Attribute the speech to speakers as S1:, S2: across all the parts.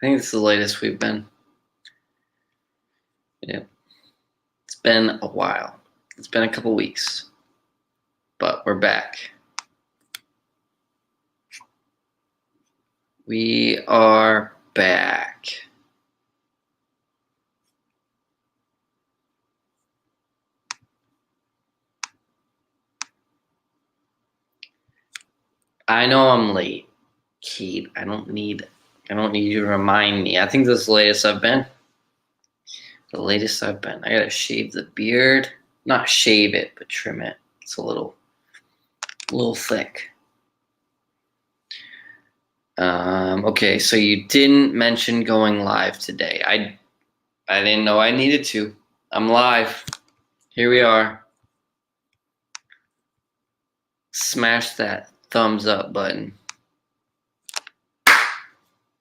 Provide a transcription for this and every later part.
S1: I think it's the latest we've been. Yeah. It's been a while. It's been a couple weeks. But we're back. We are back. I know I'm late, Kate. I don't need you to remind me. I think this is the latest I've been. The latest I've been. I gotta shave the beard. Not shave it, but trim it. It's a little thick. Okay, so you didn't mention going live today. I didn't know I needed to. I'm live. Here we are. Smash that thumbs up button.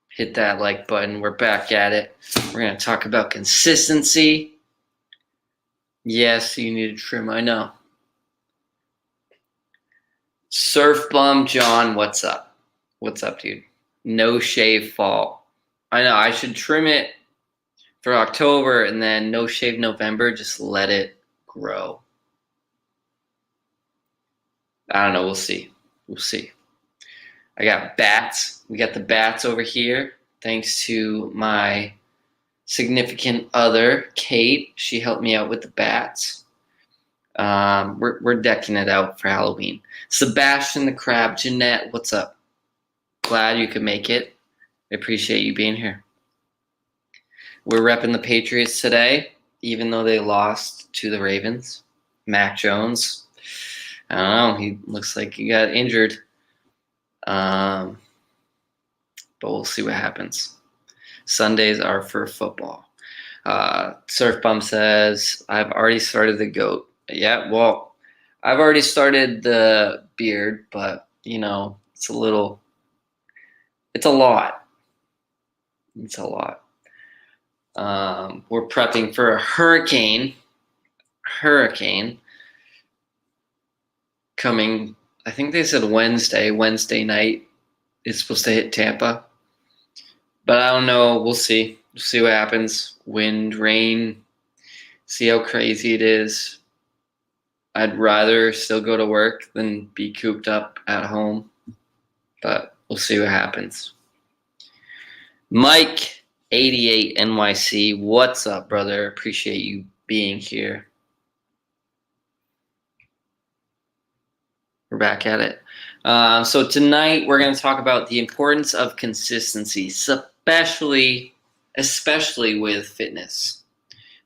S1: Hit that like button. We're back at it. We're going to talk about consistency. Yes, you need to trim. I know. Surf Bum John, what's up? What's up, dude? No shave fall. I know. I should trim it for October and then no shave November. Just let it grow. I don't know. We'll see. We'll see. I got bats. We got the bats over here. Thanks to my significant other, Kate. She helped me out with the bats. We're decking it out for Halloween. Sebastian the Crab, Jeanette, what's up? Glad you could make it. I appreciate you being here. We're repping the Patriots today, even though they lost to the Ravens. Mac Jones, I don't know. He looks like he got injured. But we'll see what happens. Sundays are for football. Surf Bum says, I've already started the goat. Yeah, well, I've already started the beard, but, it's a lot. It's a lot. We're prepping for a hurricane coming. I think they said Wednesday night is supposed to hit Tampa. But I don't know. We'll see. We'll see what happens. Wind, rain, see how crazy it is. I'd rather still go to work than be cooped up at home. But we'll see what happens. Mike, 88 NYC, what's up, brother? Appreciate you being here. We're back at it. So tonight we're going to talk about the importance of consistency, especially with fitness.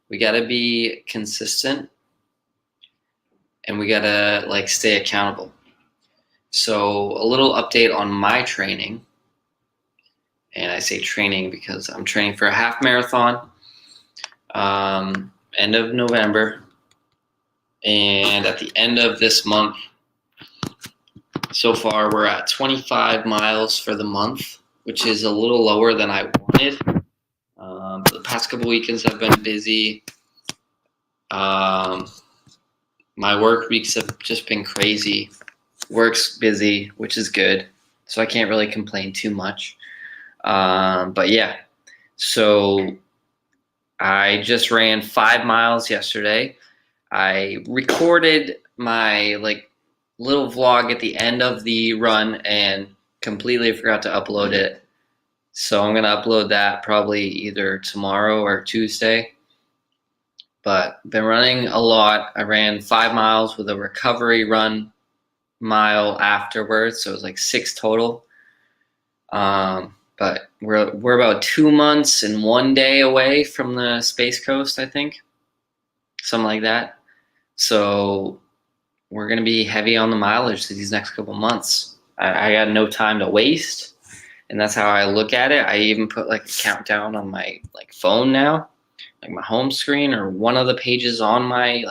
S1: We got to be consistent, and we got to stay accountable. So a little update on my training, and I say training because I'm training for a half marathon, end of November, and at the end of this month. So far, we're at 25 miles for the month, which is a little lower than I wanted. The past couple weekends have been busy. My work weeks have just been crazy. Work's busy, which is good, so I can't really complain too much. But yeah, so I just ran 5 miles yesterday. I recorded my little vlog at the end of the run and completely forgot to upload it. So I'm going to upload that probably either tomorrow or Tuesday. But been running a lot. I ran 5 miles with a recovery run mile afterwards. So it was 6 total. But we're about 2 months and 1 day away from the Space Coast, I think. Something like that. So we're going to be heavy on the mileage these next couple months. I got no time to waste, and that's how I look at it. I even put a countdown on my phone now, my home screen or one of the pages on my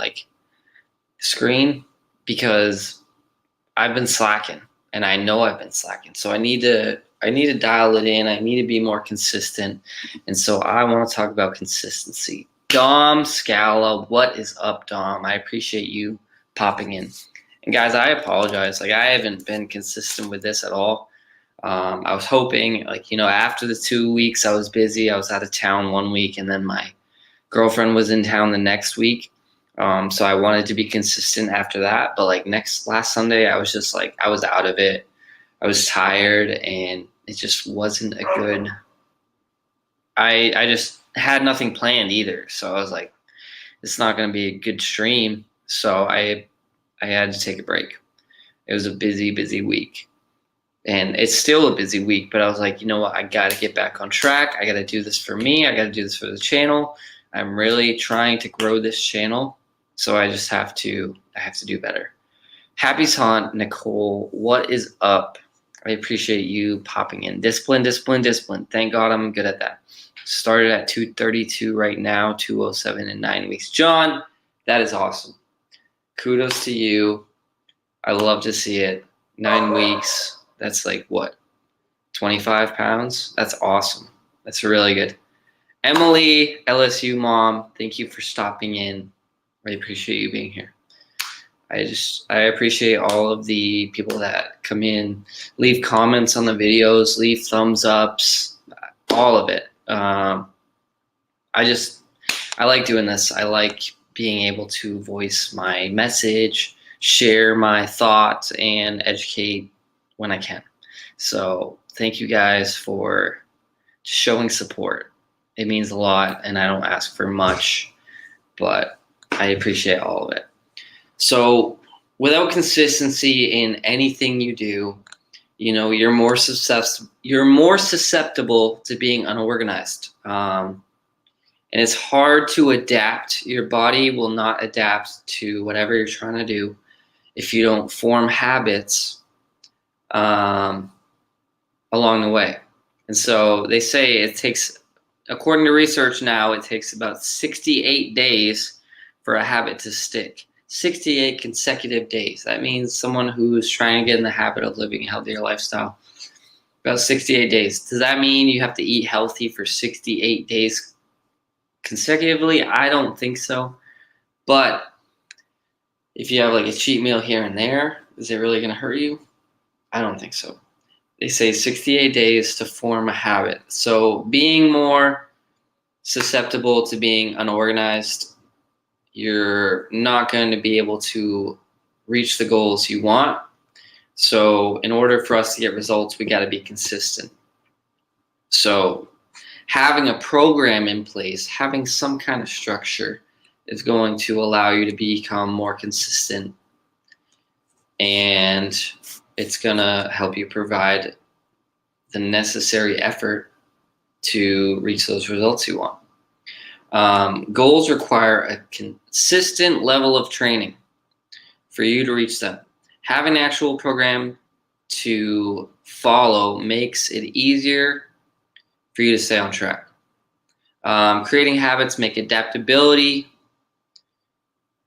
S1: screen, because I've been slacking, and I know I've been slacking. So I need to dial it in. I need to be more consistent, and so I want to talk about consistency. Dom Scala, what is up, Dom? I appreciate you popping in. And guys, I apologize. I haven't been consistent with this at all. I was hoping, like, after the 2 weeks, I was busy. I was out of town 1 week, and then my girlfriend was in town the next week. So I wanted to be consistent after that. But like last Sunday, I was just like, I was out of it. I was tired, and it just wasn't a good. I just had nothing planned either. So I was like, it's not going to be a good stream. So I had to take a break. It was a busy week. And it's still a busy week, but I was like, you know what? I got to get back on track. I got to do this for me. I got to do this for the channel. I'm really trying to grow this channel. So I just have to do better. Happy Hunt, Nicole, what is up? I appreciate you popping in. Discipline. Thank God I'm good at that. Started at 232 right now, 207 in 9 weeks. John, that is awesome. Kudos to you. I love to see it. 9 weeks. That's like what? 25 pounds? That's awesome. That's really good. Emily, LSU mom, thank you for stopping in. I appreciate you being here. I appreciate all of the people that come in, leave comments on the videos, leave thumbs ups, all of it. I like doing this. I like being able to voice my message, share my thoughts, and educate when I can. So thank you guys for showing support. It means a lot, and I don't ask for much, but I appreciate all of it. So without consistency in anything you do, you're more susceptible to being unorganized. And it's hard to adapt. Your body will not adapt to whatever you're trying to do if you don't form habits along the way. And so they say it takes, according to research now, it takes about 68 days for a habit to stick. 68 consecutive days. That means someone who's trying to get in the habit of living a healthier lifestyle. About 68 days. Does that mean you have to eat healthy for 68 days consecutively? I don't think so. But if you have like a cheat meal here and there, is it really going to hurt you? I don't think so. They say 68 days to form a habit. So being more susceptible to being unorganized, you're not going to be able to reach the goals you want. So in order for us to get results, we got to be consistent. So having a program in place, having some kind of structure is going to allow you to become more consistent, and it's going to help you provide the necessary effort to reach those results you want. Goals require a consistent level of training for you to reach them. Having an actual program to follow makes it easier for you to stay on track. Creating habits make adaptability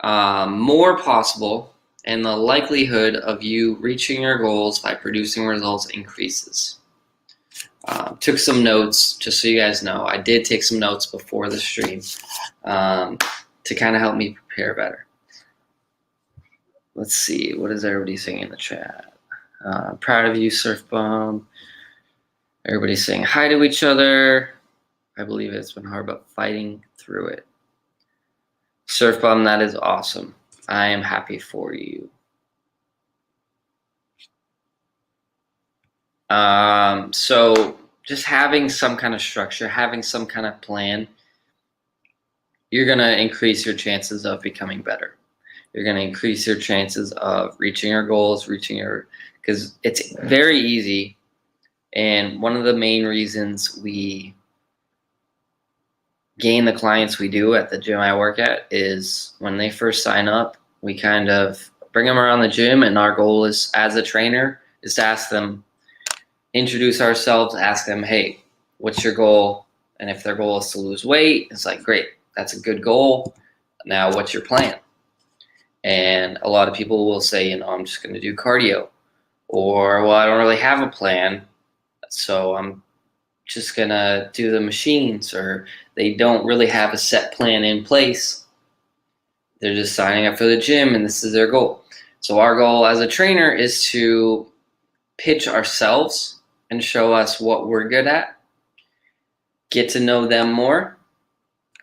S1: more possible, and the likelihood of you reaching your goals by producing results increases. Took some notes, just so you guys know. I did take some notes before the stream to kind of help me prepare better. Let's see, what is everybody saying in the chat? Proud of you, Surf Bomb. Everybody's saying hi to each other. I believe it's been hard, but fighting through it. Surf Bomb, that is awesome. I am happy for you. So just having some kind of structure, having some kind of plan, you're going to increase your chances of becoming better. You're going to increase your chances of reaching your goals, because it's very easy. And one of the main reasons we gain the clients we do at the gym I work at is when they first sign up, we kind of bring them around the gym, and our goal is, as a trainer, is to ask them, introduce ourselves, ask them, hey, what's your goal? And if their goal is to lose weight, it's like, great, that's a good goal. Now, what's your plan? And a lot of people will say, I'm just going to do cardio. Or, well, I don't really have a plan, so I'm just going to do the machines. Or they don't really have a set plan in place. They're just signing up for the gym, and this is their goal. So our goal as a trainer is to pitch ourselves and show us what we're good at, get to know them more,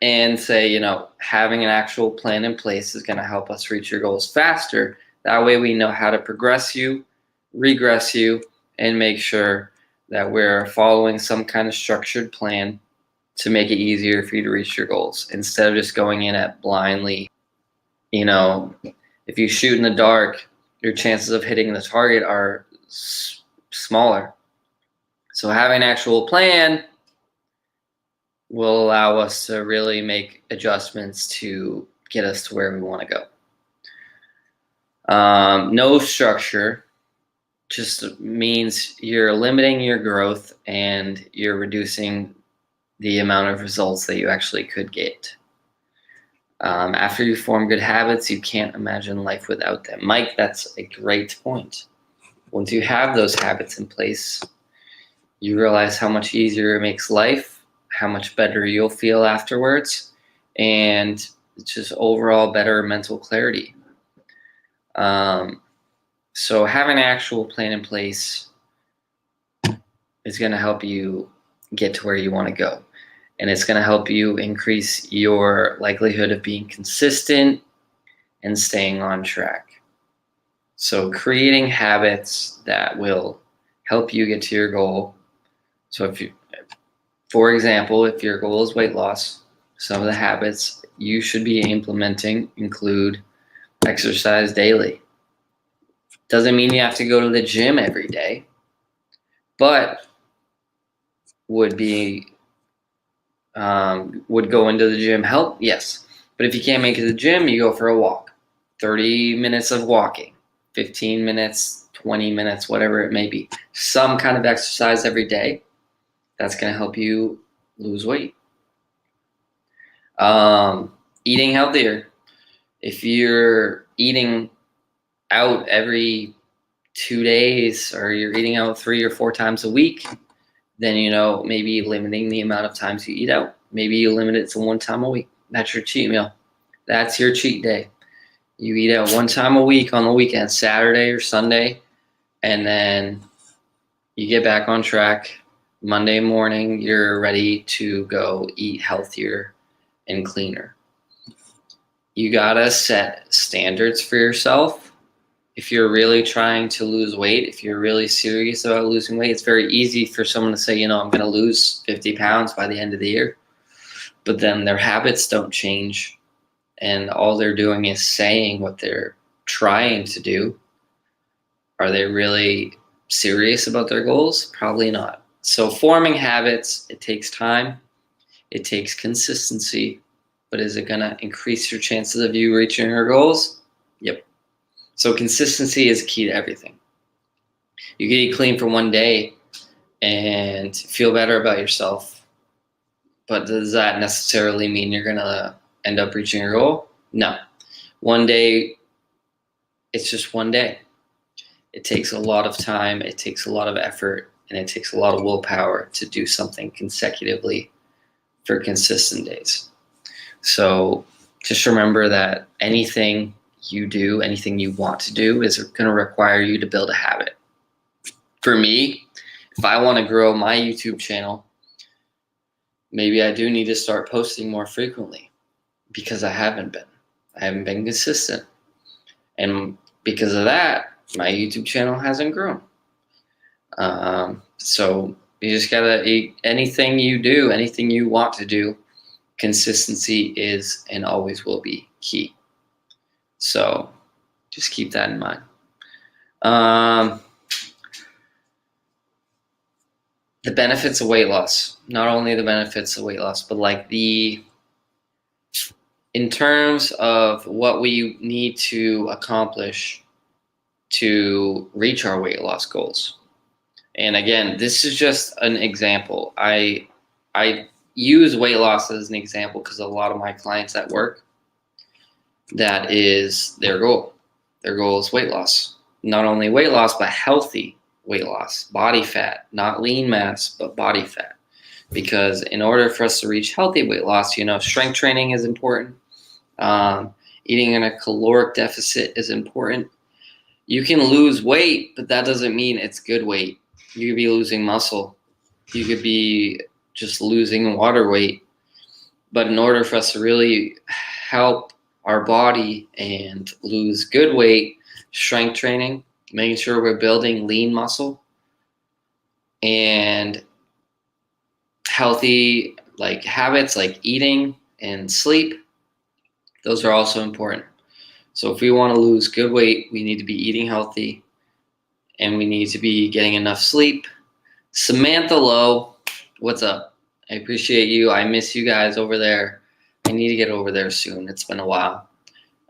S1: and say, having an actual plan in place is going to help us reach your goals faster. That way we know how to progress you, regress you, and make sure that we're following some kind of structured plan to make it easier for you to reach your goals instead of just going in at blindly. If you shoot in the dark, your chances of hitting the target are smaller. So having an actual plan will allow us to really make adjustments to get us to where we want to go. No structure just means you're limiting your growth and you're reducing the amount of results that you actually could get. After you form good habits, you can't imagine life without them. Mike, that's a great point. Once you have those habits in place, you realize how much easier it makes life, how much better you'll feel afterwards, and just overall better mental clarity. So having an actual plan in place is going to help you get to where you want to go. And it's going to help you increase your likelihood of being consistent and staying on track. So creating habits that will help you get to your goal. So for example, if your goal is weight loss, some of the habits you should be implementing include exercise daily. Doesn't mean you have to go to the gym every day, but would go into the gym help? Yes. But if you can't make it to the gym, you go for a walk. 30 minutes of walking, 15 minutes, 20 minutes, whatever it may be. Some kind of exercise every day. That's going to help you lose weight. Eating healthier. If you're eating out every 2 days or you're eating out 3 or 4 times a week, then maybe limiting the amount of times you eat out. Maybe you limit it to 1 time a week. That's your cheat meal. That's your cheat day. You eat out 1 time a week on the weekend, Saturday or Sunday, and then you get back on track. Monday morning, you're ready to go eat healthier and cleaner. You gotta set standards for yourself. If you're really trying to lose weight, if you're really serious about losing weight, it's very easy for someone to say, I'm going to lose 50 pounds by the end of the year. But then their habits don't change. And all they're doing is saying what they're trying to do. Are they really serious about their goals? Probably not. So forming habits, it takes time. It takes consistency. But is it going to increase your chances of you reaching your goals? Yep. So consistency is key to everything. You can eat clean for 1 day and feel better about yourself. But does that necessarily mean you're going to end up reaching your goal? No. 1 day, it's just 1 day. It takes a lot of time, it takes a lot of effort, and it takes a lot of willpower to do something consecutively for consistent days. So just remember that anything you do, anything you want to do is going to require you to build a habit. For me, if I want to grow my YouTube channel, maybe I do need to start posting more frequently because I haven't been consistent. And because of that, my YouTube channel hasn't grown. So you just gotta, anything you do, anything you want to do, consistency is and always will be key. So just keep that in mind. The benefits of weight loss, not only the benefits of weight loss, but in terms of what we need to accomplish to reach our weight loss goals. And again, this is just an example. I use weight loss as an example because a lot of my clients at work, that is their goal. Their goal is weight loss. Not only weight loss, but healthy weight loss. Body fat, not lean mass, but body fat. Because in order for us to reach healthy weight loss, strength training is important. Eating in a caloric deficit is important. You can lose weight, but that doesn't mean it's good weight. You could be losing muscle. You could be just losing water weight. But in order for us to really help our body and lose good weight, strength training, making sure we're building lean muscle and healthy like habits like eating and sleep, those are also important. So if we want to lose good weight, we need to be eating healthy and we need to be getting enough sleep. Samantha Lowe, what's up? I appreciate you. I miss you guys over there. I need to get over there soon. It's been a while.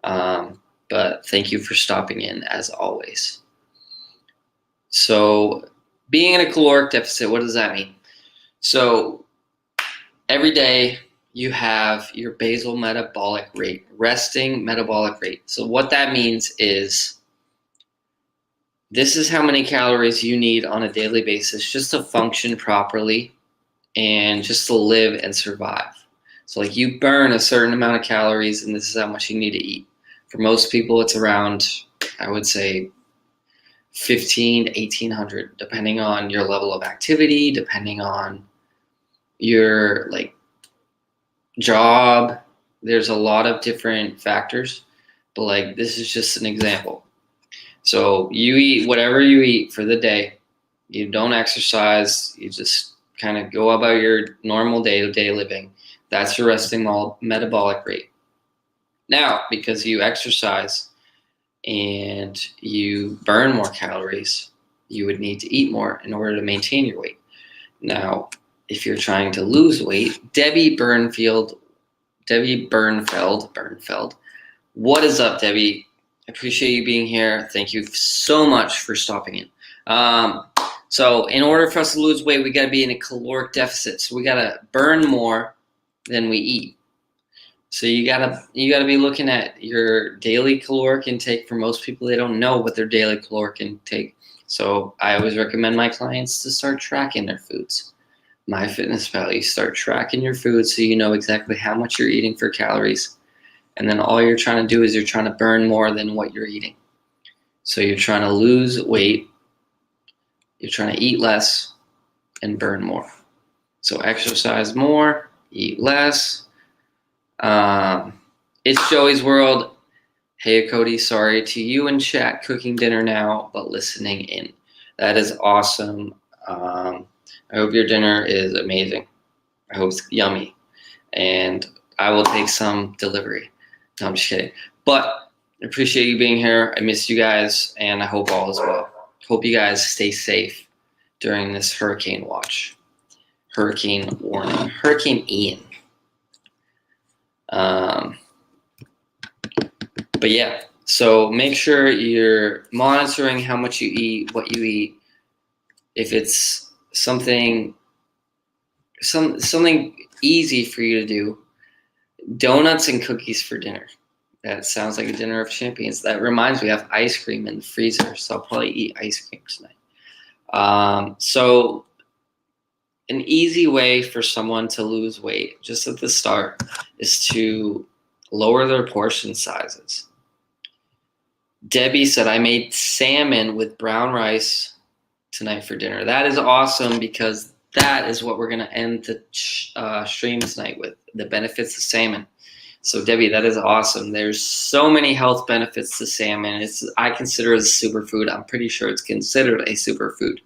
S1: But thank you for stopping in as always. So being in a caloric deficit, what does that mean? So every day you have your basal metabolic rate, resting metabolic rate. So what that means is this is how many calories you need on a daily basis just to function properly and just to live and survive. So like you burn a certain amount of calories and this is how much you need to eat. For most people, it's around, I would say, 15 to 1800, depending on your level of activity, depending on your like job. There's a lot of different factors, but like this is just an example. So you eat whatever you eat for the day. You don't exercise. You just kind of go about your normal day-to-day living. That's your resting metabolic rate. Now, because you exercise and you burn more calories, you would need to eat more in order to maintain your weight. Now, if you're trying to lose weight, Debbie Bernfeld, what is up, Debbie? I appreciate you being here. Thank you so much for stopping in. So in order for us to lose weight, we got to be in a caloric deficit. So we got to burn more than we eat. So you gotta be looking at your daily caloric intake. For most people, they don't know what their daily caloric intake. So I always recommend my clients to start tracking their foods. MyFitnessPal, you start tracking your food so you know exactly how much you're eating for calories. And then all you're trying to do is you're trying to burn more than what you're eating. So you're trying to lose weight, you're trying to eat less, and burn more. So exercise more, eat less. It's Joey's World. Hey, Cody, sorry to you in chat, cooking dinner now, but listening in. That is awesome. I hope your dinner is amazing. I hope it's yummy. And I will take some delivery. No, I'm just kidding. But I appreciate you being here. I miss you guys, and I hope all is well. Hope you guys stay safe during this hurricane watch. Hurricane warning. Hurricane Ian. But yeah, so make sure you're monitoring how much you eat, what you eat. If it's something easy for you to do, donuts and cookies for dinner. That sounds like a dinner of champions. That reminds me, I have ice cream in the freezer, so I'll probably eat ice cream tonight. So an easy way for someone to lose weight, just at the start, is to lower their portion sizes. Debbie said, I made salmon with brown rice tonight for dinner. That is awesome because that is what we're going to end the stream tonight with, the benefits of salmon. So Debbie, that is awesome. There's so many health benefits to salmon. I consider it a superfood. I'm pretty sure it's considered a superfood.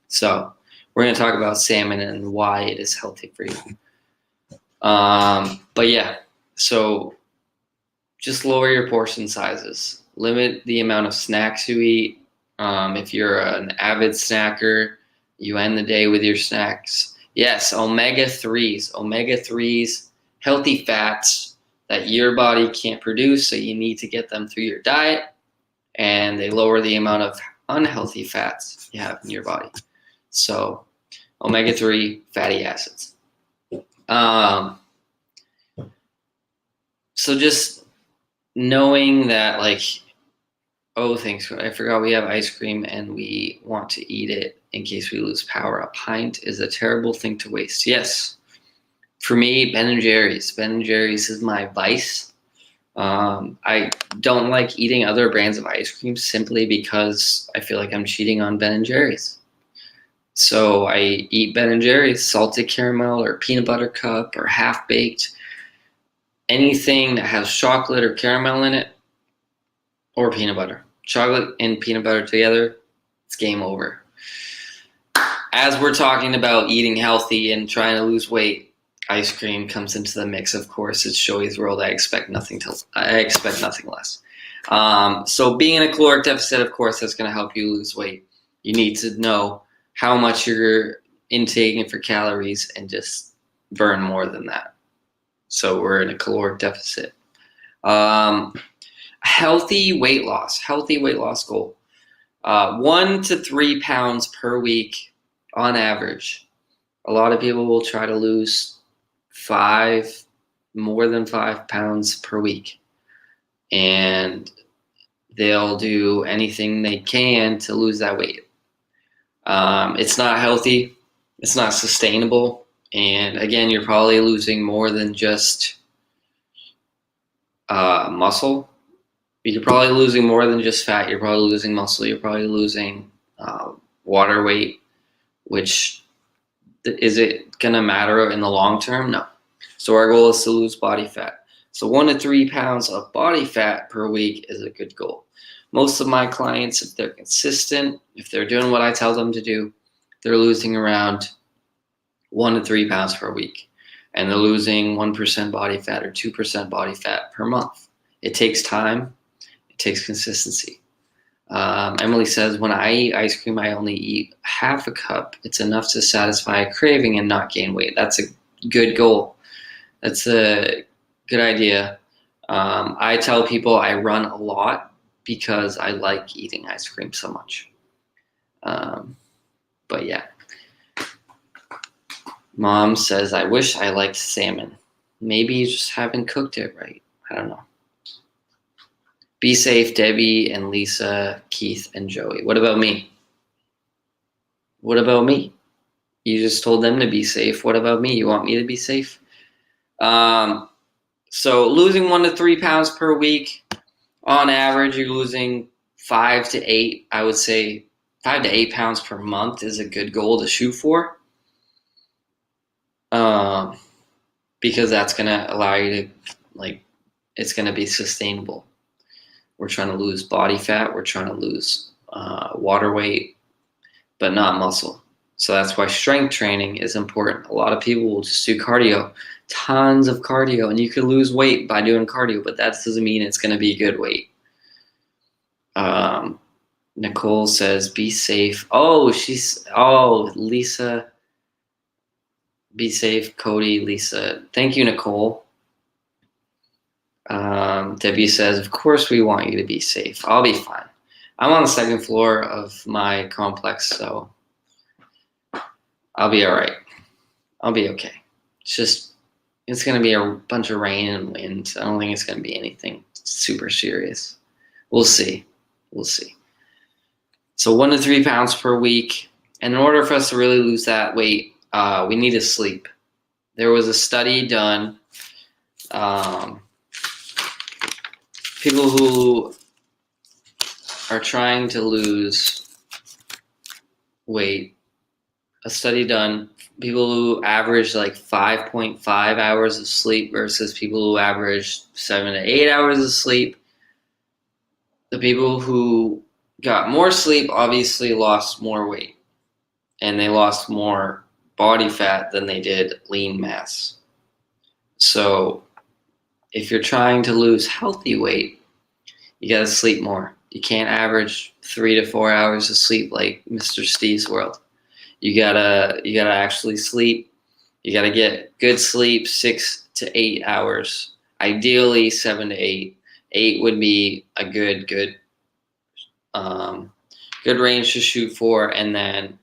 S1: So we're going to talk about salmon and why it is healthy for you. But yeah, so just lower your portion sizes. Limit the amount of snacks you eat. If you're an avid snacker, you end the day with your snacks. Yes, omega-3s. Omega-3s, healthy fats that your body can't produce, so you need to get them through your diet. And they lower the amount of unhealthy fats you have in your body. So omega-3 fatty acids. So just knowing that, like, oh, thanks. I forgot we have ice cream and we want to eat it in case we lose power. A pint is a terrible thing to waste. Yes. For me, Ben & Jerry's. Ben & Jerry's is my vice. I don't like eating other brands of ice cream simply because I feel like I'm cheating on Ben & Jerry's. So I eat Ben and Jerry's, salted caramel or peanut butter cup or half baked. Anything that has chocolate or caramel in it, or peanut butter. Chocolate and peanut butter together, it's game over. As we're talking about eating healthy and trying to lose weight, ice cream comes into the mix. Of course, it's Joey's world. I expect nothing less. So being in a caloric deficit, of course, that's going to help you lose weight. You need to know how much you're intaking for calories and just burn more than that. So we're in a caloric deficit. Healthy weight loss goal. 1 to 3 pounds per week on average. A lot of people will try to lose more than 5 pounds per week. And they'll do anything they can to lose that weight. It's not healthy. It's not sustainable. And again, you're probably losing more than just muscle. You're probably losing more than just fat. You're probably losing muscle. You're probably losing water weight, which is it going to matter in the long term? No. So our goal is to lose body fat. So 1 to 3 pounds of body fat per week is a good goal. Most of my clients, if they're consistent, if they're doing what I tell them to do, they're losing around 1 to 3 pounds per week. And they're losing 1% body fat or 2% body fat per month. It takes time. It takes consistency. Emily says, when I eat ice cream, I only eat half a cup. It's enough to satisfy a craving and not gain weight. That's a good goal. That's a good idea. I tell people I run a lot because I like eating ice cream so much. But yeah. Mom says, I wish I liked salmon. Maybe you just haven't cooked it right. I don't know. Be safe, Debbie and Lisa, Keith and Joey. What about me? What about me? You just told them to be safe. What about me? You want me to be safe? So losing 1 to 3 pounds per week, on average, you're losing 5 to 8. I would say 5 to 8 pounds per month is a good goal to shoot for. Because that's going to allow you to, it's going to be sustainable. We're trying to lose body fat. We're trying to lose water weight, but not muscle. So that's why strength training is important. A lot of people will just do cardio, tons of cardio, and you can lose weight by doing cardio, but that doesn't mean it's going to be good weight. Nicole says, be safe. Lisa, be safe. Cody, Lisa. Thank you, Nicole. Debbie says, of course we want you to be safe. I'll be fine. I'm on the second floor of my complex, so I'll be all right. I'll be okay. It's going to be a bunch of rain and wind. I don't think it's going to be anything super serious. We'll see. So 1 to 3 pounds per week. And in order for us to really lose that weight, we need to sleep. There was a study done. People who are trying to lose weight, a study done, people who average like 5.5 hours of sleep versus people who average 7 to 8 hours of sleep. The people who got more sleep obviously lost more weight, and they lost more body fat than they did lean mass. So if you're trying to lose healthy weight, you got to sleep more. You can't average 3 to 4 hours of sleep like Mr. Steve's world. You gotta actually sleep. You gotta get good sleep, 6 to 8 hours. Ideally 7 to 8. 8 would be a good range to shoot for, and then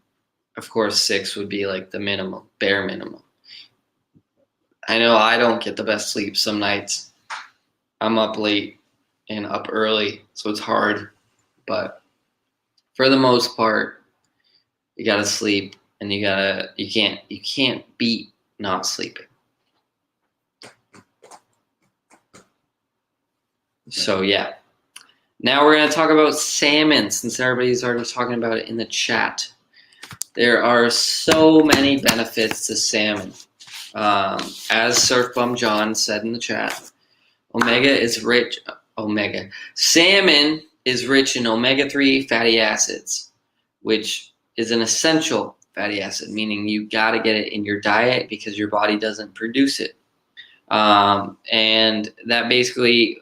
S1: of course 6 would be like the minimum, bare minimum. I know I don't get the best sleep some nights. I'm up late and up early, so it's hard. But for the most part, you gotta sleep, and you can't beat not sleeping. So yeah. Now we're gonna talk about salmon, since everybody's already talking about it in the chat. There are so many benefits to salmon. As Surf Bum John said in the chat, salmon is rich in omega-3 fatty acids, which is an essential fatty acid, meaning you got to get it in your diet because your body doesn't produce it. And that basically,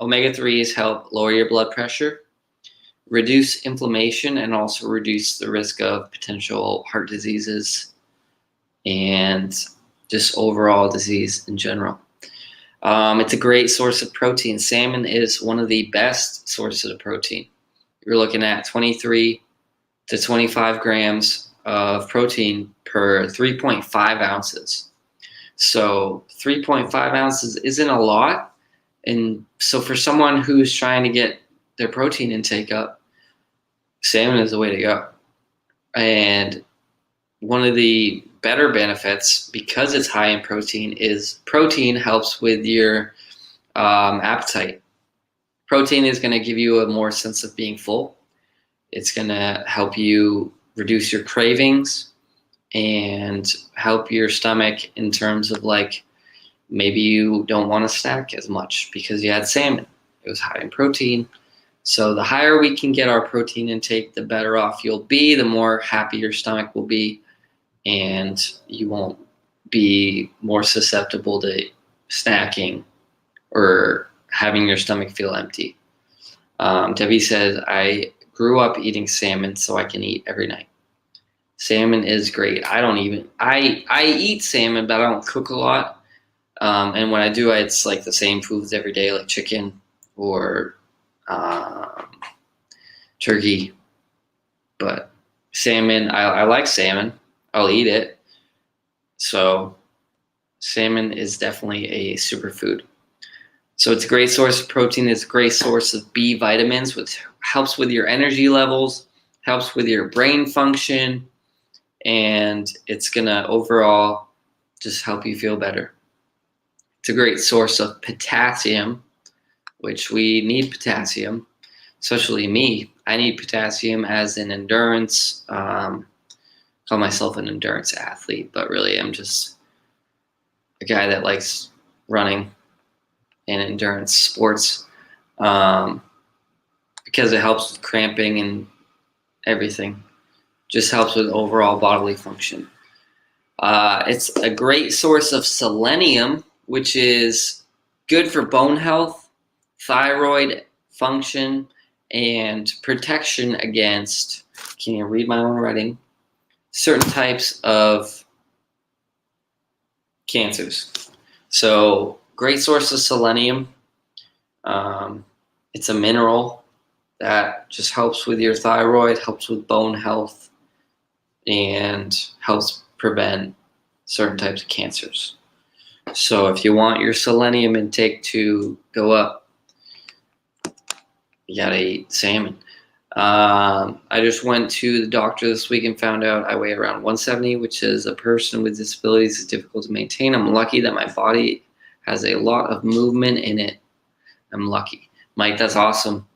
S1: omega-3s help lower your blood pressure, reduce inflammation, and also reduce the risk of potential heart diseases and just overall disease in general. It's a great source of protein. Salmon is one of the best sources of protein. You're looking at 23 to 25 grams of protein per 3.5 ounces. So 3.5 ounces isn't a lot. And so for someone who's trying to get their protein intake up, salmon is the way to go. And one of the better benefits, because it's high in protein, is protein helps with your appetite. Protein is going to give you a more sense of being full. It's going to help you reduce your cravings and help your stomach in terms of like maybe you don't want to snack as much because you had salmon. It was high in protein. So the higher we can get our protein intake, the better off you'll be, the more happy your stomach will be, and you won't be more susceptible to snacking or having your stomach feel empty. Debbie says, I grew up eating salmon, so I can eat every night. Salmon is great. I eat salmon, but I don't cook a lot. And when I do, it's like the same foods every day, like chicken or turkey. But salmon, I like salmon. I'll eat it. So salmon is definitely a superfood. So it's a great source of protein. It's a great source of B vitamins, which helps with your energy levels, helps with your brain function, and it's going to overall just help you feel better. It's a great source of potassium, which we need potassium, especially me. I need potassium as an endurance. Call myself an endurance athlete, but really I'm just a guy that likes running and endurance sports because it helps with cramping and everything. Just helps with overall bodily function. It's a great source of selenium, which is good for bone health, thyroid function, and protection against, can you read my own writing? Certain types of cancers. So great source of selenium. It's a mineral that just helps with your thyroid, helps with bone health, and helps prevent certain types of cancers. So if you want your selenium intake to go up, you gotta eat salmon. I just went to the doctor this week and found out I weigh around 170, which is a person with disabilities is difficult to maintain. I'm lucky that my body has a lot of movement in it. I'm lucky. Mike, that's awesome.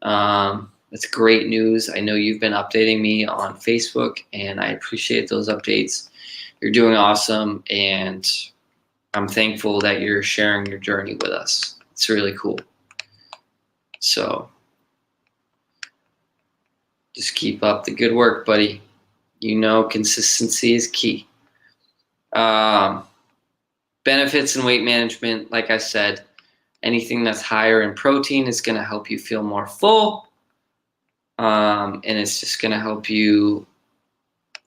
S1: That's great news. I know you've been updating me on Facebook, and I appreciate those updates. You're doing awesome, and I'm thankful that you're sharing your journey with us. It's really cool. So just keep up the good work, buddy. You know, consistency is key. Benefits in weight management, like I said, anything that's higher in protein is going to help you feel more full, and it's just going to help you.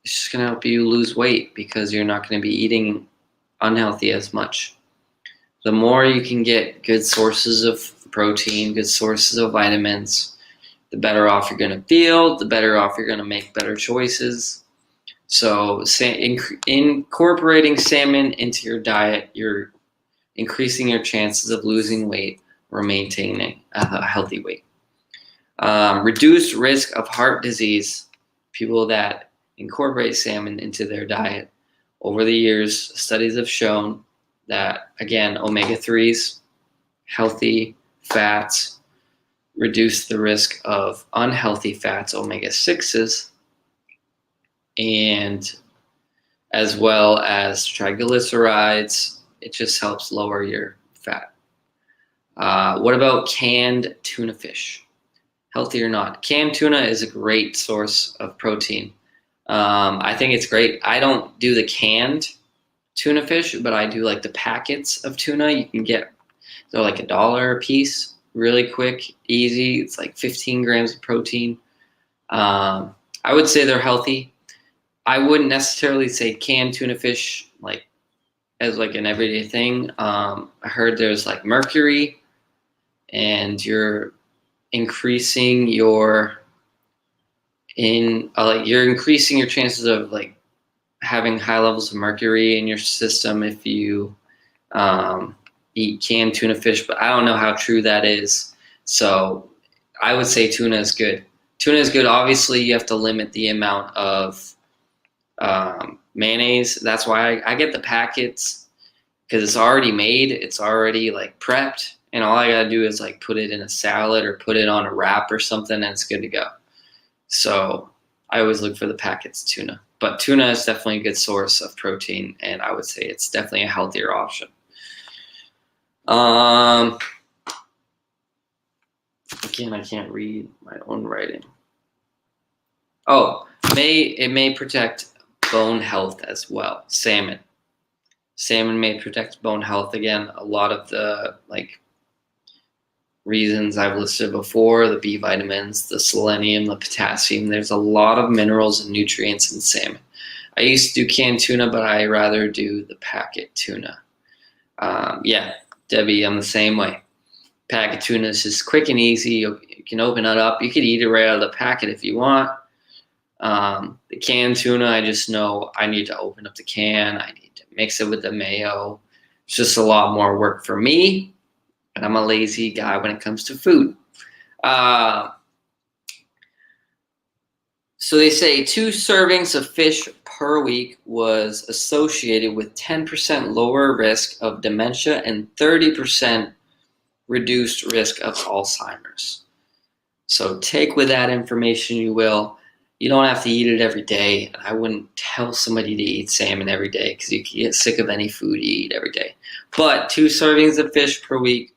S1: It's just going to help you lose weight because you're not going to be eating unhealthy as much. The more you can get good sources of protein, good sources of vitamins, the better off you're going to feel, the better off you're going to make better choices. So incorporating salmon into your diet, you're increasing your chances of losing weight or maintaining a healthy weight. Reduced risk of heart disease. People that incorporate salmon into their diet. Over the years, studies have shown that, again, omega-3s, healthy fats, reduce the risk of unhealthy fats, omega-6s, and as well as triglycerides. It just helps lower your fat. What about canned tuna fish? Healthy or not? Canned tuna is a great source of protein. I think it's great. I don't do the canned tuna fish, but I do like the packets of tuna. You can get, they're like $1 a piece, really quick, easy. It's like 15 grams of protein. I would say they're healthy. I wouldn't necessarily say canned tuna fish like as like an everyday thing. I heard there's like mercury, and you're increasing your you're increasing your chances of like having high levels of mercury in your system if you eat canned tuna fish, but I don't know how true that is. So I would say tuna is good. Tuna is good. Obviously, you have to limit the amount of mayonnaise. That's why I get the packets, because it's already made. It's already like prepped, and all I gotta do is like put it in a salad or put it on a wrap or something, and it's good to go. So I always look for the packets tuna. But tuna is definitely a good source of protein, and I would say it's definitely a healthier option. Again, I can't read my own writing. Oh, it may protect bone health as well. Salmon. Salmon may protect bone health. Again, a lot of the like reasons I've listed before, the B vitamins, the selenium, the potassium. There's a lot of minerals and nutrients in salmon. I used to do canned tuna, but I rather do the packet tuna. Yeah, Debbie, I'm the same way. Packet tuna is just quick and easy. You can open it up. You could eat it right out of the packet if you want. The canned tuna, I just know I need to open up the can. I need to mix it with the mayo. It's just a lot more work for me, and I'm a lazy guy when it comes to food. So they say 2 servings of fish per week was associated with 10% lower risk of dementia and 30% reduced risk of Alzheimer's. So take with that information you will. You don't have to eat it every day. And I wouldn't tell somebody to eat salmon every day, because you can get sick of any food you eat every day. But 2 servings of fish per week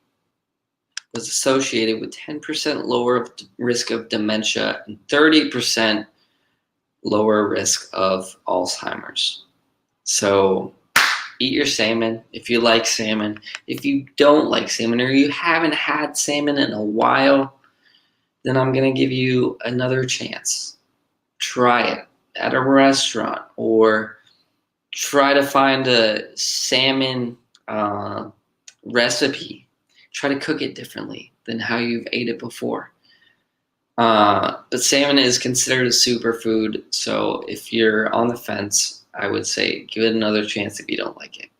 S1: was associated with 10% lower risk of dementia and 30% lower risk of Alzheimer's. So eat your salmon if you like salmon. If you don't like salmon, or you haven't had salmon in a while, then I'm going to give you another chance. Try it at a restaurant, or try to find a salmon recipe. Try to cook it differently than how you've ate it before. But salmon is considered a superfood, so if you're on the fence, I would say give it another chance if you don't like it.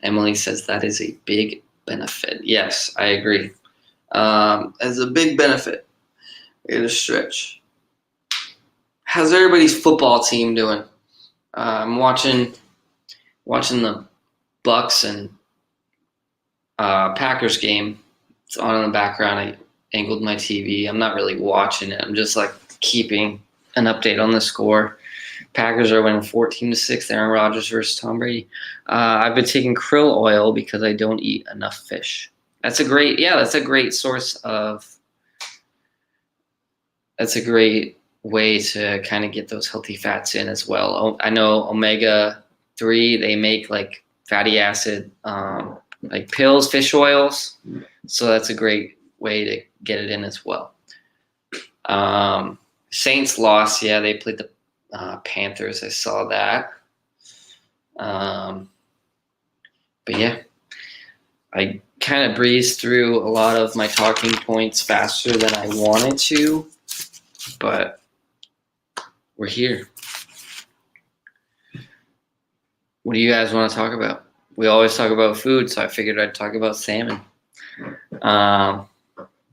S1: Emily says that is a big benefit. Yes, I agree. As a big benefit, it is stretch. How's everybody's football team doing? I'm watching the Bucks and Packers game. It's on in the background. I angled my TV. I'm not really watching it. I'm just like keeping an update on the score. Packers are winning 14-6. Aaron Rodgers versus Tom Brady. I've been taking krill oil because I don't eat enough fish. That's a great source of. That's a great way to kind of get those healthy fats in as well. I know omega-3, they make like fatty acid, like pills, fish oils. So that's a great way to get it in as well. Saints lost. Yeah, they played the Panthers. I saw that. But yeah, I kind of breezed through a lot of my talking points faster than I wanted to, but we're here. What do you guys want to talk about? We always talk about food, so I figured I'd talk about salmon.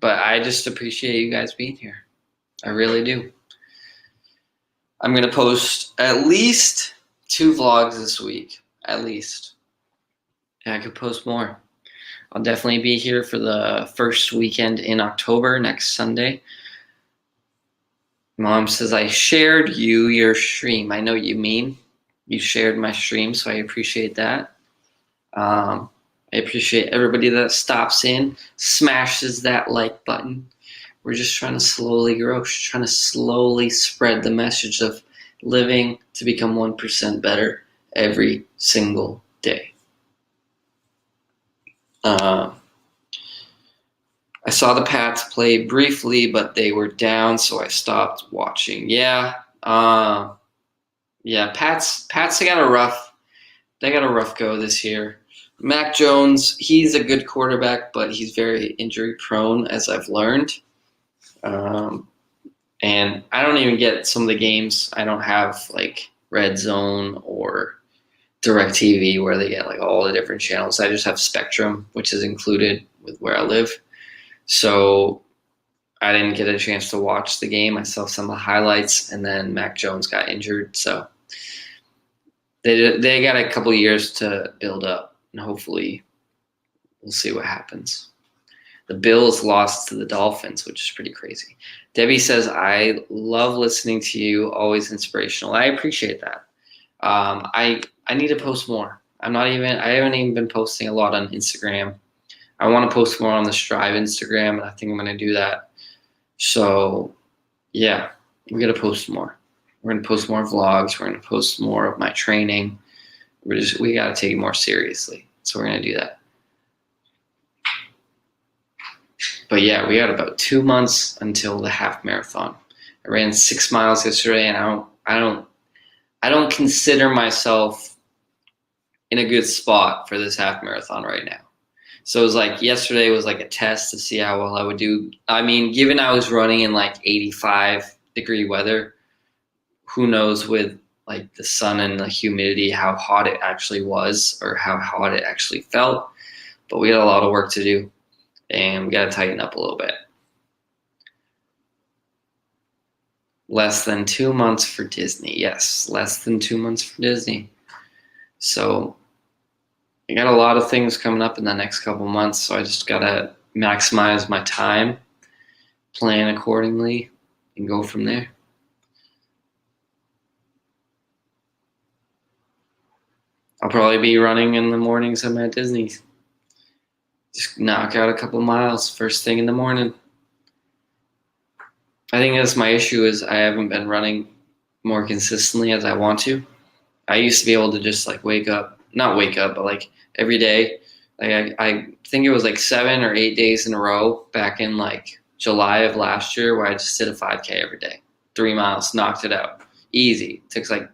S1: But I just appreciate you guys being here. I really do. I'm going to post at least 2 vlogs this week. At least. And I could post more. I'll definitely be here for the first weekend in October, next Sunday. Mom says, I shared your stream. I know what you mean. You shared my stream, so I appreciate that. I appreciate everybody that stops in, smashes that like button. We're just trying to slowly grow, trying to slowly spread the message of living to become 1% better every single day. I saw the Pats play briefly, but they were down, so I stopped watching. Yeah, Pats they got a rough go this year. Mac Jones, he's a good quarterback, but he's very injury prone, as I've learned. And I don't even get some of the games. I don't have like Red Zone or DirecTV where they get like all the different channels. I just have Spectrum, which is included with where I live. So I didn't get a chance to watch the game. I saw some of the highlights, and then Mac Jones got injured. So they got a couple years to build up, and hopefully we'll see what happens. The Bills lost to the Dolphins, which is pretty crazy. Debbie says, I love listening to you, always inspirational. I appreciate that. I need to post more. I haven't even been posting a lot on Instagram. I want to post more on the Strive Instagram, and I think I'm going to do that. So, yeah, we got to post more. We're going to post more vlogs. We're going to post more of my training. We got to take it more seriously. So we're going to do that. But yeah, we got about 2 months until the half marathon. I ran 6 miles yesterday, and I don't consider myself in a good spot for this half marathon right now. So it was like yesterday was like a test to see how well I would do. I mean, given I was running in like 85-degree weather, who knows with like the sun and the humidity how hot it actually was or how hot it actually felt. But we had a lot of work to do, and we got to tighten up a little bit. Less than 2 months for Disney. Yes, less than 2 months for Disney. So I got a lot of things coming up in the next couple months, so I just got to maximize my time, plan accordingly, and go from there. I'll probably be running in the mornings I'm at Disney. Just knock out a couple miles first thing in the morning. I think that's my issue is I haven't been running more consistently as I want to. I used to be able to just like not wake up, but like every day. Like I think it was like 7 or 8 days in a row back in like July of last year where I just did a 5K every day. 3 miles, knocked it out. Easy. It took like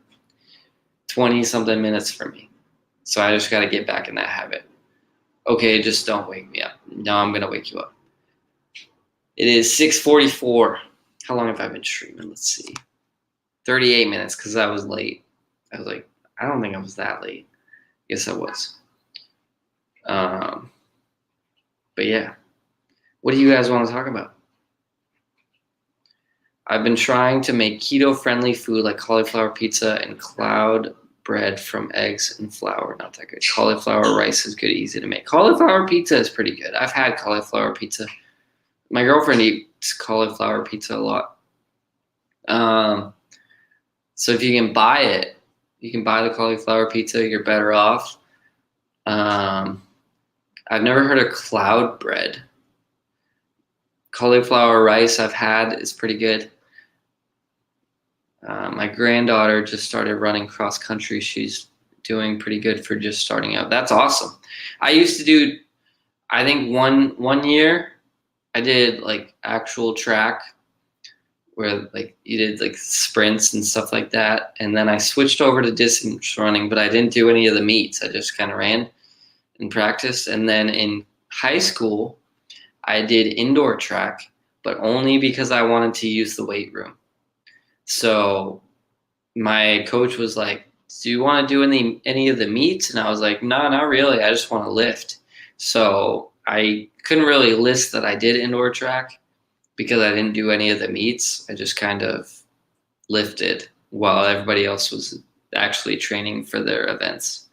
S1: 20 something minutes for me. So I just got to get back in that habit. Okay, just don't wake me up. No, I'm going to wake you up. It is 6:44. How long have I been streaming? Let's see. 38 minutes because I was late. I was like, I don't think I was that late. Yes, I was. But yeah. What do you guys want to talk about? I've been trying to make keto-friendly food like cauliflower pizza and cloud bread from eggs and flour. Not that good. Cauliflower rice is good, easy to make. Cauliflower pizza is pretty good. I've had cauliflower pizza. My girlfriend eats cauliflower pizza a lot. So if you can buy it, you can buy the cauliflower pizza, you're better off. I've never heard of cloud bread. Cauliflower rice I've had is pretty good. My granddaughter just started running cross country. She's doing pretty good for just starting out. That's awesome. I used to do, I think one year I did like actual track where like you did like sprints and stuff like that. And then I switched over to distance running, but I didn't do any of the meets. I just kind of ran and practiced. And then in high school, I did indoor track, but only because I wanted to use the weight room. So my coach was like, do you want to do any of the meets? And I was like, no, not really. I just want to lift. So I couldn't really list that I did indoor track because I didn't do any of the meets. I just kind of lifted while everybody else was actually training for their events.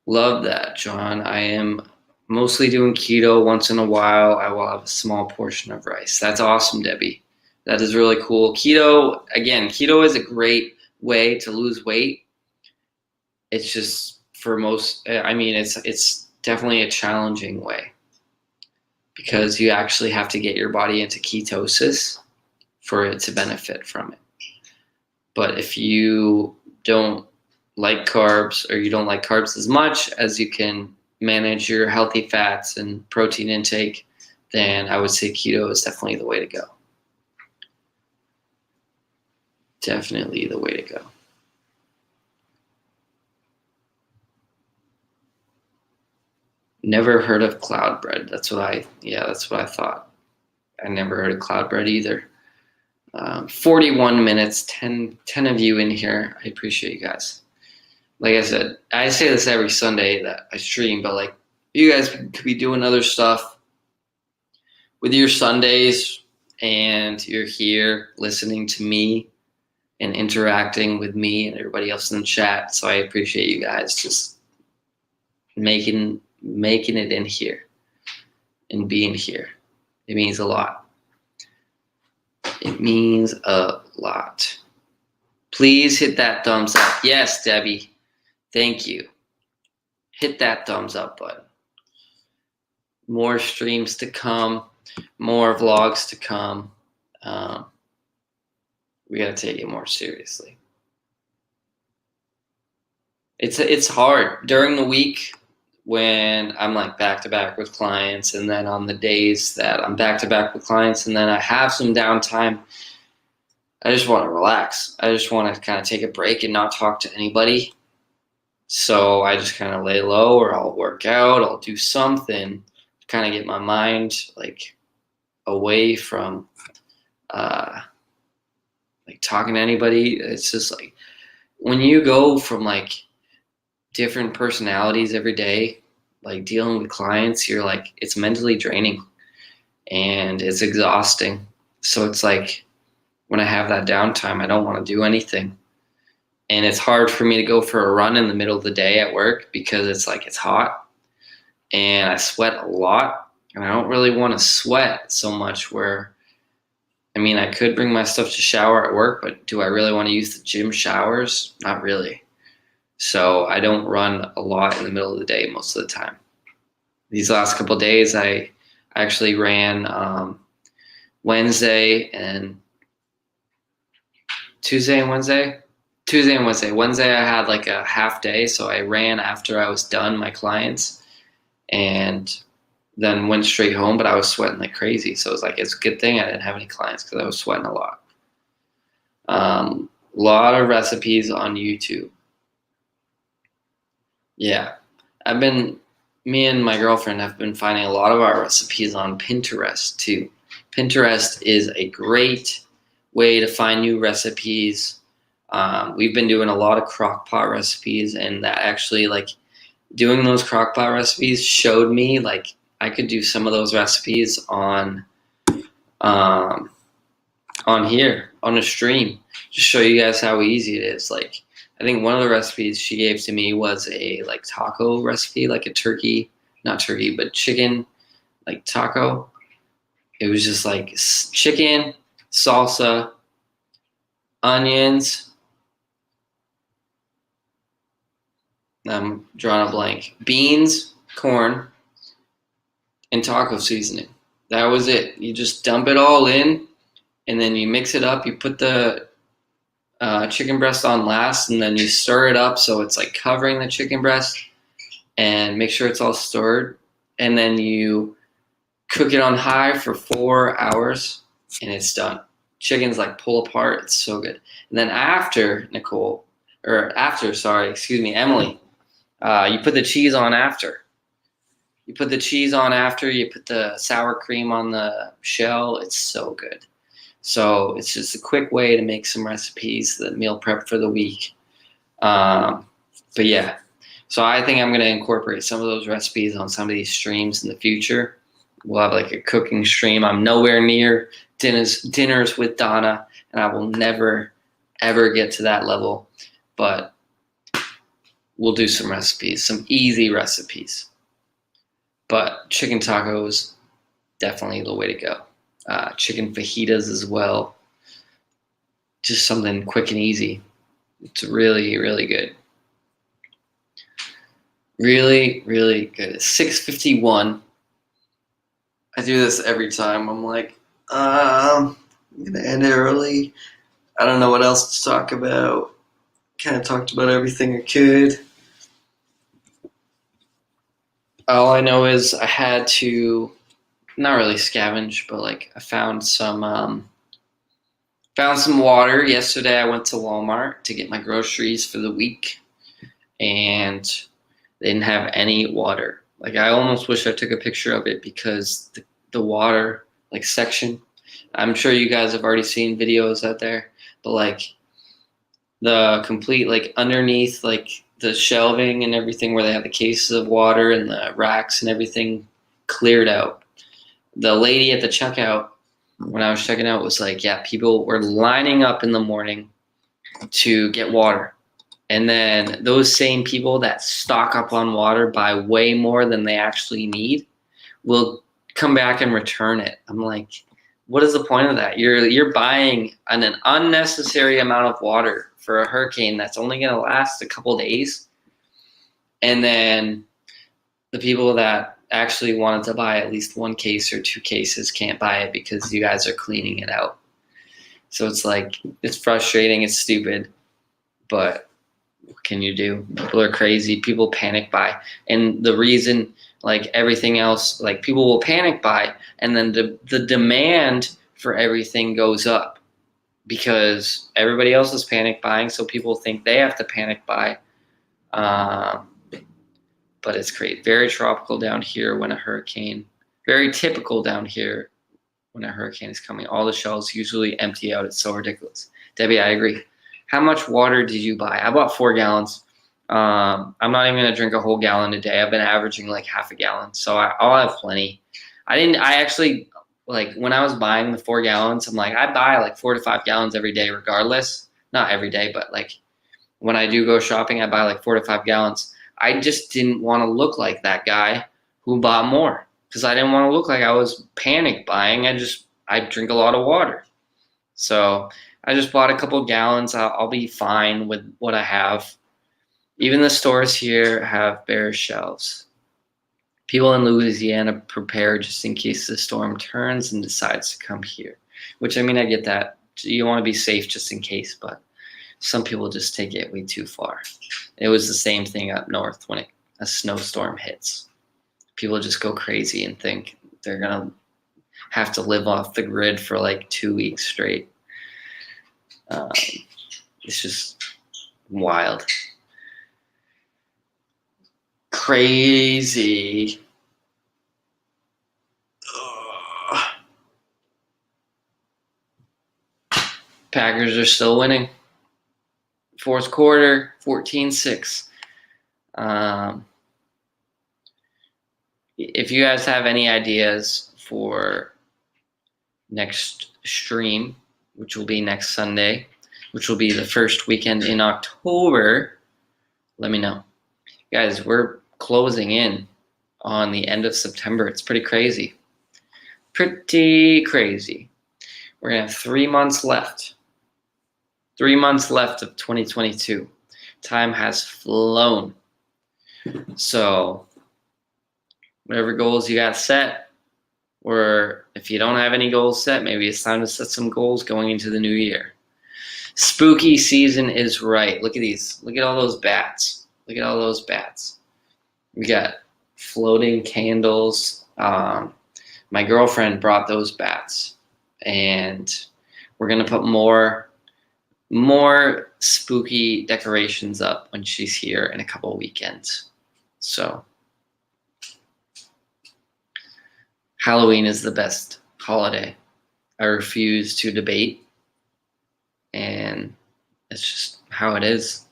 S1: Love that, John. mostly doing keto. Once in a while, I will have a small portion of rice. That's awesome, Debbie. That is really cool. Keto is a great way to lose weight. It's just for most, I mean, it's definitely a challenging way because you actually have to get your body into ketosis for it to benefit from it. But if you don't like carbs, or you don't like carbs as much as you can manage your healthy fats and protein intake, then I would say keto is definitely the way to go. Definitely the way to go. Never heard of cloud bread. That's what I thought. I never heard of cloud bread either. 41 minutes, 10 of you in here. I appreciate you guys. Like I said, I say this every Sunday that I stream, but like, you guys could be doing other stuff with your Sundays, and you're here listening to me and interacting with me and everybody else in the chat. So I appreciate you guys just making it in here and being here. It means a lot. It means a lot. Please hit that thumbs up. Yes, Debbie. Thank you. Hit that thumbs up button. More streams to come. More vlogs to come. We got to take it more seriously. It's hard during the week when I'm like back to back with clients, and then on the days that I'm back to back with clients and then I have some downtime, I just want to relax. I just want to kind of take a break and not talk to anybody. So I just kind of lay low, or I'll work out, I'll do something to kind of get my mind like away from like talking to anybody. It's just like when you go from like different personalities every day, like dealing with clients, you're like, it's mentally draining and it's exhausting. So it's like when I have that downtime, I don't want to do anything. And it's hard for me to go for a run in the middle of the day at work because it's like it's hot and I sweat a lot, and I don't really want to sweat so much where, I mean, I could bring my stuff to shower at work, but do I really want to use the gym showers? Not really. So I don't run a lot in the middle of the day most of the time. These last couple of days, I actually ran Wednesday and Tuesday and Wednesday. Wednesday I had like a half day, so I ran after I was done my clients and then went straight home, but I was sweating like crazy. So it was like, it's a good thing I didn't have any clients because I was sweating a lot. Lot of recipes on YouTube. Yeah, me and my girlfriend have been finding a lot of our recipes on Pinterest too. Pinterest is a great way to find new recipes. We've been doing a lot of crock pot recipes, and that actually, like, doing those crock pot recipes showed me like I could do some of those recipes on here on a stream. Just show you guys how easy it is. Like, I think one of the recipes she gave to me was a like taco recipe, like a chicken, like taco. It was just like chicken, salsa, onions. I'm drawing a blank. Beans, corn, and taco seasoning. That was it. You just dump it all in, and then you mix it up. You put the chicken breast on last, and then you stir it up so it's like covering the chicken breast, and make sure it's all stirred. And then you cook it on high for 4 hours, and it's done. Chicken's like pull apart. It's so good. And then Emily, you put the cheese on after. You put the sour cream on the shell. It's so good. So it's just a quick way to make some recipes, the meal prep for the week. But yeah, so I think I'm going to incorporate some of those recipes on some of these streams in the future. We'll have like a cooking stream. I'm nowhere near dinners with Donna, and I will never, ever get to that level. But we'll do some recipes, some easy recipes. But chicken tacos, definitely the way to go. Chicken fajitas as well. Just something quick and easy. It's really, really good. Really, really good. It's 6:51. I do this every time. I'm like, I'm gonna end it early. I don't know what else to talk about. Kind of talked about everything I could. All I know is I had to, not really scavenge, but like I found some water yesterday. I went to Walmart to get my groceries for the week, and they didn't have any water. Like I almost wish I took a picture of it because the water like section. I'm sure you guys have already seen videos out there, but like the complete like underneath like the shelving and everything where they have the cases of water and the racks and everything cleared out. The lady at the checkout when I was checking out was like, yeah, people were lining up in the morning to get water. And then those same people that stock up on water buy way more than they actually need will come back and return it. I'm like, what is the point of that? You're buying an unnecessary amount of water for a hurricane that's only going to last a couple days. And then the people that actually wanted to buy at least one case or two cases can't buy it because you guys are cleaning it out. So it's like, it's frustrating, it's stupid, but what can you do? People are crazy. People panic buy. And the reason, like everything else, like people will panic buy, and then the demand for everything goes up because everybody else is panic buying, so people think they have to panic buy. But it's great. Very tropical down here when a hurricane, very typical down here when a hurricane is coming. All the shelves usually empty out. It's so ridiculous. Debbie, I agree. How much water did you buy? I bought 4 gallons. I'm not even gonna drink a whole gallon a day. I've been averaging like half a gallon, so I'll have plenty. I actually, like when I was buying the 4 gallons, I'm like, I buy like 4 to 5 gallons every day regardless. Not every day, but like when I do go shopping, I buy like 4 to 5 gallons. I just didn't want to look like that guy who bought more because I didn't want to look like I was panic buying. I drink a lot of water. So I just bought a couple gallons. I'll be fine with what I have. Even the stores here have bare shelves. People in Louisiana prepare just in case the storm turns and decides to come here, which I mean, I get that. You want to be safe just in case, but some people just take it way too far. It was the same thing up north when a snowstorm hits. People just go crazy and think they're going to have to live off the grid for like 2 weeks straight. It's just wild. Crazy. Ugh. Packers are still winning. Fourth quarter, 14-6. If you guys have any ideas for next stream, which will be next Sunday, which will be the first weekend in October, let me know. Guys, we're closing in on the end of September. It's pretty crazy. Pretty crazy. We're going to have 3 months left. 3 months left of 2022. Time has flown. So, whatever goals you got set, or if you don't have any goals set, maybe it's time to set some goals going into the new year. Spooky season is right. Look at these. Look at all those bats. Look at all those bats. We got floating candles. My girlfriend brought those bats, and we're gonna put more spooky decorations up when she's here in a couple weekends. So Halloween is the best holiday. I refuse to debate, and it's just how it is.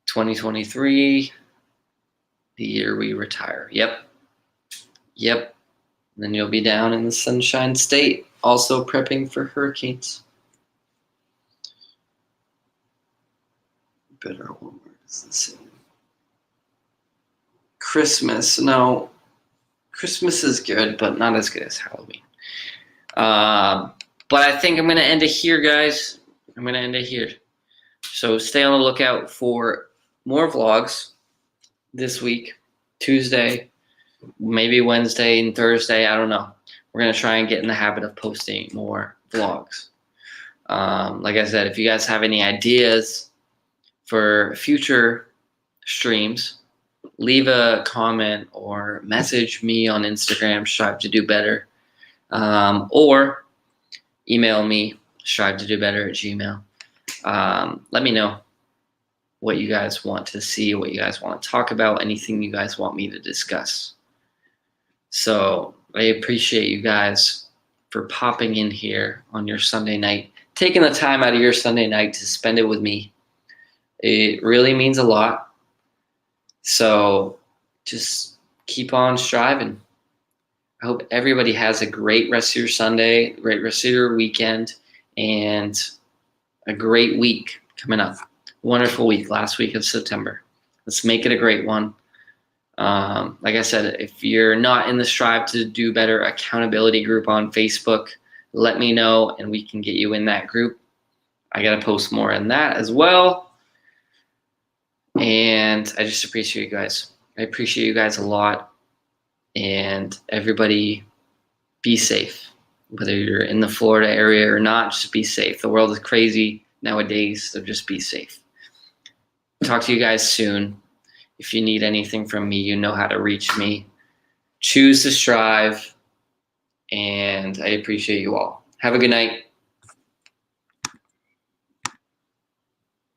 S1: 2023, the year we retire. Yep. And then you'll be down in the Sunshine State, also prepping for hurricanes. Better Walmart is the same. Christmas. No, Christmas is good, but not as good as Halloween. But I think I'm going to end it here, guys. I'm going to end it here. So stay on the lookout for more vlogs this week, Tuesday, maybe Wednesday and Thursday. I don't know. We're going to try and get in the habit of posting more vlogs. Like I said, if you guys have any ideas for future streams, leave a comment or message me on Instagram, strive to do better, or email me, strive to do better at Gmail. Let me know what you guys want to see, what you guys want to talk about, anything you guys want me to discuss. So I appreciate you guys for popping in here on your Sunday night, taking the time out of your Sunday night to spend it with me. It really means a lot. So just keep on striving. I hope everybody has a great rest of your Sunday, great rest of your weekend, and a great week coming up. Wonderful week, last week of September. Let's make it a great one. Like I said, if you're not in the Strive to Do Better accountability group on Facebook, let me know and we can get you in that group. I got to post more on that as well. And I just appreciate you guys. I appreciate you guys a lot. And everybody be safe. Whether you're in the Florida area or not, just be safe. The world is crazy nowadays, so just be safe. Talk to you guys soon. If you need anything from me, you know how to reach me. Choose to strive, and I appreciate you all. Have a good night.